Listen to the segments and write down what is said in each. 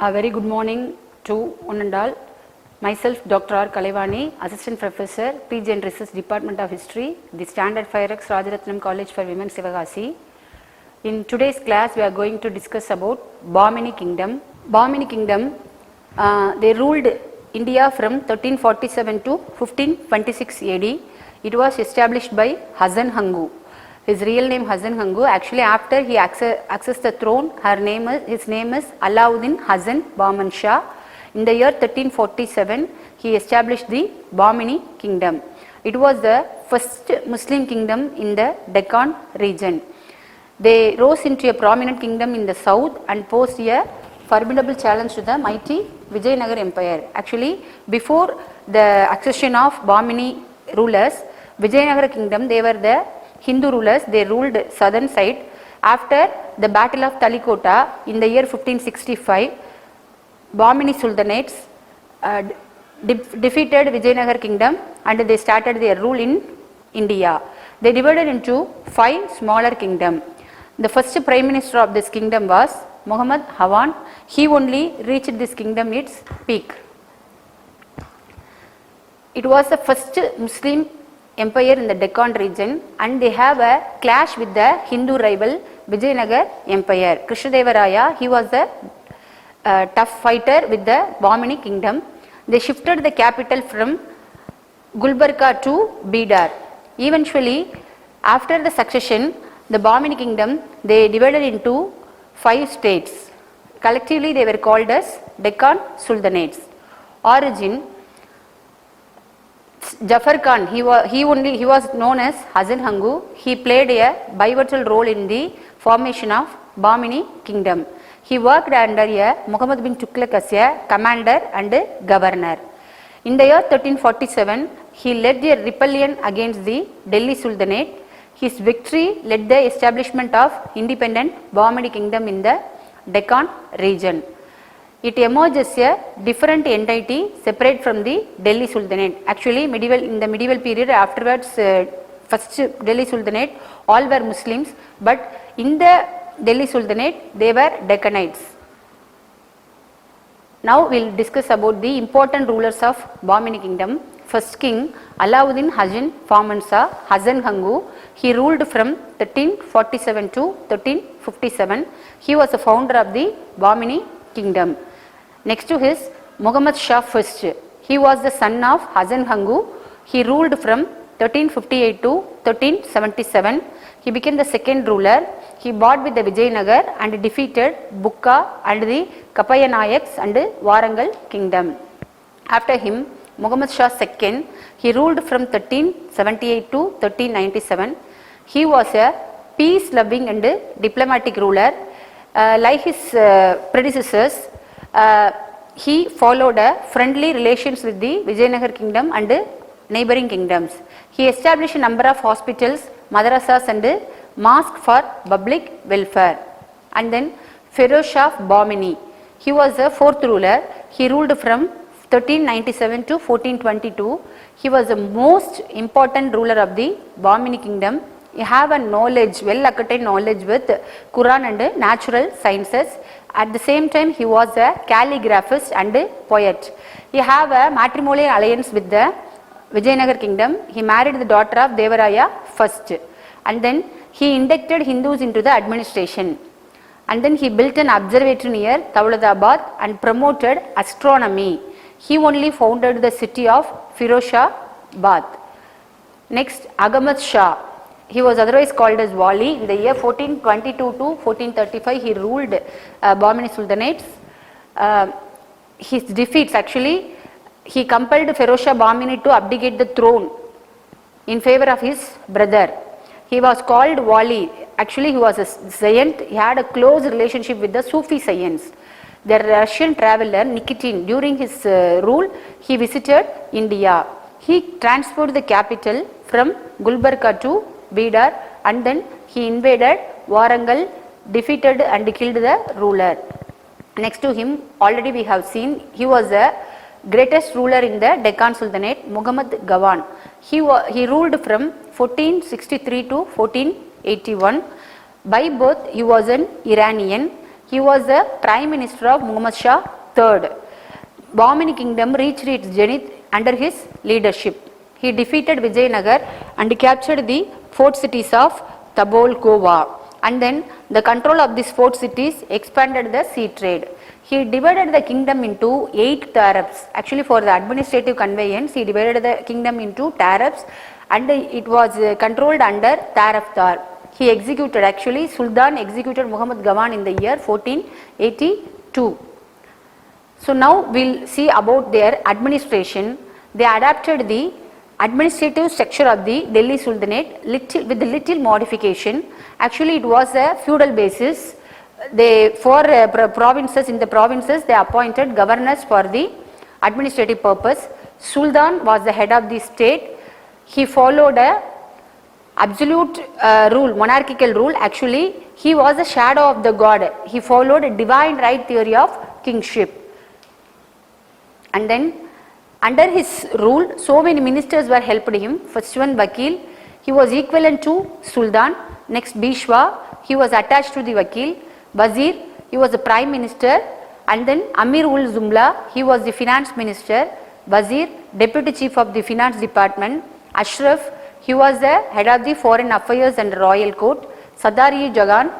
A very good morning to one and all. Myself, Dr.R.Kalaivani, Assistant Professor, PG and Research Department of History, the Standard 5X Rajaratnam College for Women, Sivagasi. In today's class, we are going to discuss about Bahmani Kingdom. Bahmani Kingdom, they ruled India from 1347 to 1526 AD. It was established by Hasan Hangu. His real name Hasan Hangu. Actually, after he accessed the throne, his name is Alauddin Hasan Bahman Shah. In the year 1347, he established the Bahmani Kingdom. It was the first Muslim kingdom in the Deccan region. They rose into a prominent kingdom in the south and posed a formidable challenge to the mighty Vijayanagar Empire. Actually, before the accession of Bahmani rulers, Vijayanagar kingdom, they were the Hindu rulers. They ruled southern side. After the battle of Talikota in the year 1565, Bahmani Sultanates defeated Vijayanagar kingdom and they started their rule in India. They divided into 5 smaller kingdoms. The first prime minister of this kingdom was Muhammad Hawan. He only reached this kingdom its peak. It was the first Muslim empire in the Deccan region and they have a clash with the Hindu rival Vijayanagar Empire. Krishnadevaraya, he was a tough fighter with the Bahmani kingdom. They shifted the capital from Gulbarga to Bidar. Eventually, after the succession, the Bahmani kingdom, they divided into 5 states. Collectively, they were called as Deccan Sultanates. Origin: Jafar Khan, he was known as Hasan Hangu. He played a pivotal role in the formation of Bahmani kingdom. He worked under Muhammad bin Tughlaq as a commander and governor. In the year 1347, he led a rebellion against the Delhi Sultanate. His victory led the establishment of independent Bahmani kingdom in the Deccan region. It emerged as a different entity separate from the Delhi Sultanate. Actually, in the medieval period, afterwards, first Delhi Sultanate, all were Muslims, but in the Delhi Sultanate, they were Deccanites. Now we will discuss about the important rulers of Bahmani kingdom. First king, Alauddin Hasan Shah, Hasan Hangu. He ruled from 1347 to 1357. He was the founder of the Bahmani kingdom. Next to his Muhammad Shah I. He was the son of Hasan Hangu. He ruled from 1358 to 1377. He became the second ruler. He fought with the Vijayanagar and defeated Bukka and the Kappayanayaks and Warangal kingdom. After him, Muhammad Shah II, he ruled from 1378 to 1397. He was a peace-loving and diplomatic ruler. Like his predecessors, he followed friendly relations with the Vijayanagar kingdom and neighboring kingdoms. He established a number of hospitals, madrasas and mosques for public welfare. And then Feroz Shah Bahmani, he was the 4th ruler. He ruled from 1397 to 1422. He was the most important ruler of the Bahmani kingdom. He have a knowledge, well-acquainted knowledge with Quran and natural sciences. At the same time, he was a calligraphist and a poet. He have a matrimonial alliance with the Vijayanagar kingdom. He married the daughter of Devaraya first. And then he inducted Hindus into the administration. And then he built an observatory near Tauladabad and promoted astronomy. He only founded the city of Firozabad. Next, Ahmad Shah. He was otherwise called as Wali. In the year 1422 to 1435, he ruled Bahmani Sultanates. His defeats, actually, he compelled Feroz Shah Bahmani to abdicate the throne in favor of his brother. He was called Wali. Actually, he was a saint. He had a close relationship with the Sufi science. The Russian traveler Nikitin, during his rule, he visited India. He transferred the capital from Gulbarga to Bidar and then he invaded Warangal, defeated and killed the ruler. Next to him, already we have seen, he was the greatest ruler in the Deccan Sultanate, Muhammad Gawan. He ruled from 1463 to 1481. By birth, he was an Iranian. He was the Prime Minister of Muhammad Shah III. Bahmani kingdom reached its zenith under his leadership. He defeated Vijayanagar and captured the fort cities of Tabol, Goa. And then the control of these fort cities expanded the sea trade. He divided the kingdom into 8 tariffs. Actually, for the administrative conveyance, he divided the kingdom into tariffs, and it was controlled under Tariff Tar. He executed, actually, Sultan executed Muhammad Gawan in the year 1482. So now we'll see about their administration. They adapted the administrative structure of the Delhi Sultanate with little modification. Actually, it was a feudal basis. They provinces, in the provinces they appointed governors for the administrative purpose. Sultan was the head of the state. He followed a absolute rule, monarchical rule. Actually, he was a shadow of the god. He followed a divine right theory of kingship. And then under his rule, so many ministers were helped him. First one, Vakil, he was equivalent to Sultan. Next, Bishwa, he was attached to the Vakil. Wazir, he was the prime minister. And then Amir ul Zumla, he was the finance minister. Wazir, deputy chief of the finance department. Ashraf, he was the head of the foreign affairs and royal court. Sadari Jagan,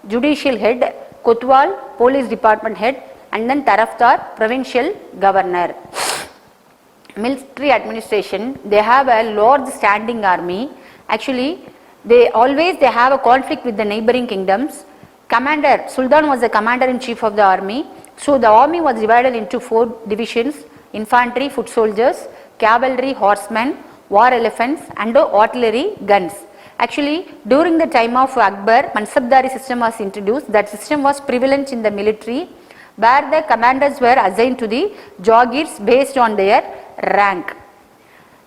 judicial head. Kotwal, police department head. And then Taraftar, provincial governor. Military administration, they have a large standing army. Actually, they have a conflict with the neighboring kingdoms. Commander, Sultan was the commander in chief of the army. So the army was divided into 4 divisions: infantry, foot soldiers, cavalry, horsemen, war elephants, and artillery guns. Actually, during the time of Akbar, Mansabdari system was introduced. That system was prevalent in the military, where the commanders were assigned to the Jagirs based on their rank.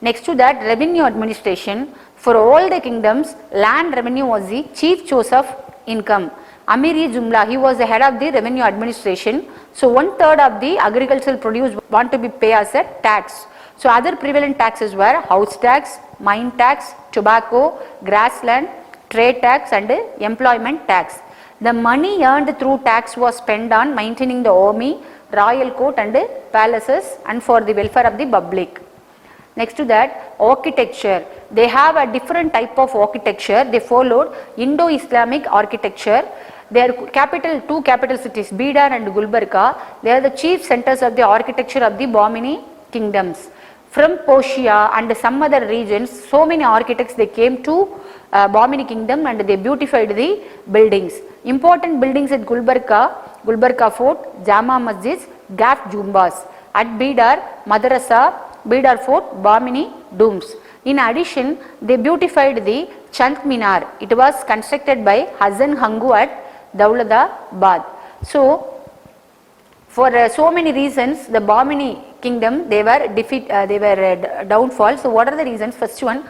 Next to that, revenue administration. For all the kingdoms, land revenue was the chief source of income. Amir-e-Jumla, he was the head of the revenue administration. So 1/3 of the agricultural produce want to be paid as a tax. So other prevalent taxes were house tax, mine tax, tobacco, grassland, trade tax, and employment tax. The money earned through tax was spent on maintaining the army, royal court, and palaces, and for the welfare of the public. Next to that, architecture. They have a different type of architecture. They followed Indo-Islamic architecture. Their capital, 2 capital cities, Bidar and Gulbarga, they are the chief centers of the architecture of the Bahmani kingdoms. From Persia and some other regions, so many architects, they came to Bahmani kingdom and they beautified the buildings. Important buildings at Gulbarga Fort, Jama Masjid, Gaf Jumbas. At Bidar, Madrasa, Bidar Fort, Bahmani domes. In addition, they beautified the Chant Minar. It was constructed by Hasan Hangu at Dauladabad. So, for so many reasons, the Bahmani kingdom, they were downfall. So, what are the reasons? First one,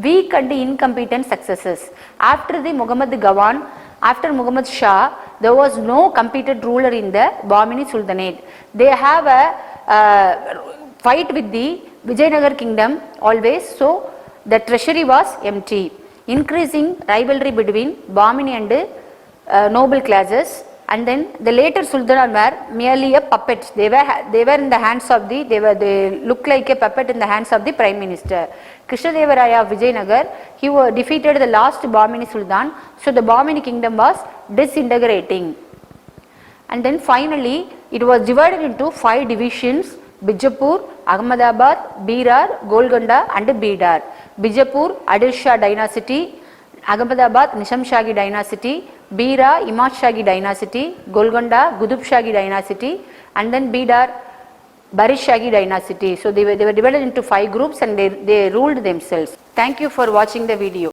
weak and incompetent successors. After the Muhammad Gawan, after Muhammad Shah, there was no competent ruler in the Bahmani Sultanate. They have a fight with the Vijayanagar kingdom always. So, the treasury was empty. Increasing rivalry between Bahmani and noble classes. And then the later Sultan were merely a puppet. They were in the hands of they look like a puppet in the hands of the prime minister. Krishnadevaraya of Vijayanagar, he defeated the last Bahmani Sultan. So the Bahmani kingdom was disintegrating. And then finally, it was divided into 5 divisions: Bijapur, Ahmedabad, Berar, Golconda, and Bidar. Bijapur, Adil Shah dynasty; Ahmedabad, Nizam Shagi dynasty; Bira, Imad Shagi dynasty; Golconda, Qutub Shagi dynasty; and then Bidar, Barish Shagi dynasty. So they were divided into 5 groups and they ruled themselves. Thank you for watching the video.